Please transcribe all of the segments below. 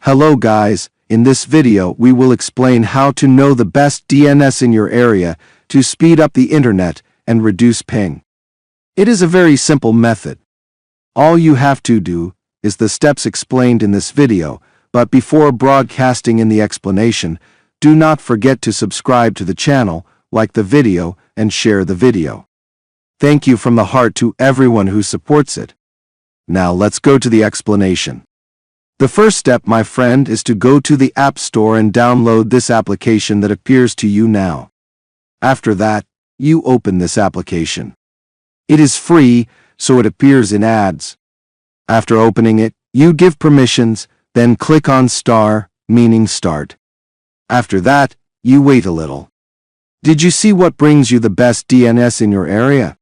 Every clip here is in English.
Hello guys, in this video we will explain how to know the best DNS in your area to speed up the internet and reduce ping. It is a very simple method. All you have to do is the steps explained in this video, but before broadcasting in the explanation, do not forget to subscribe to the channel, like the video, and share the video. Thank you from the heart to everyone who supports it. Now let's go to the explanation. The first step, my friend, is to go to the App Store and download this application that appears to you now. After that, you open this application. It is free, so it appears in ads. After opening it, you give permissions, then click on Star, meaning Start. After that, you wait a little. Did you see what brings you the best DNS in your area?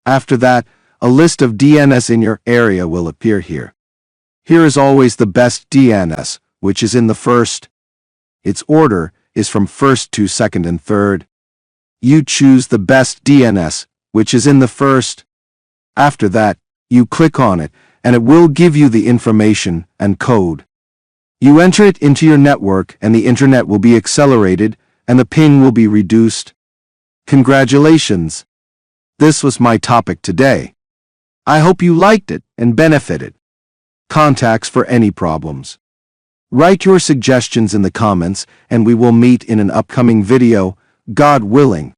After that, a list of DNS in your area will appear here. Here is always the best DNS, which is in the first. Its order is from first to second and third. You choose the best DNS, which is in the first. After that, you click on it, and it will give you the information and code. You enter it into your network, and the internet will be accelerated, and the ping will be reduced. Congratulations! This was my topic today. I hope you liked it and benefited. Contacts for any problems. Write your suggestions in the comments and we will meet in an upcoming video, God willing.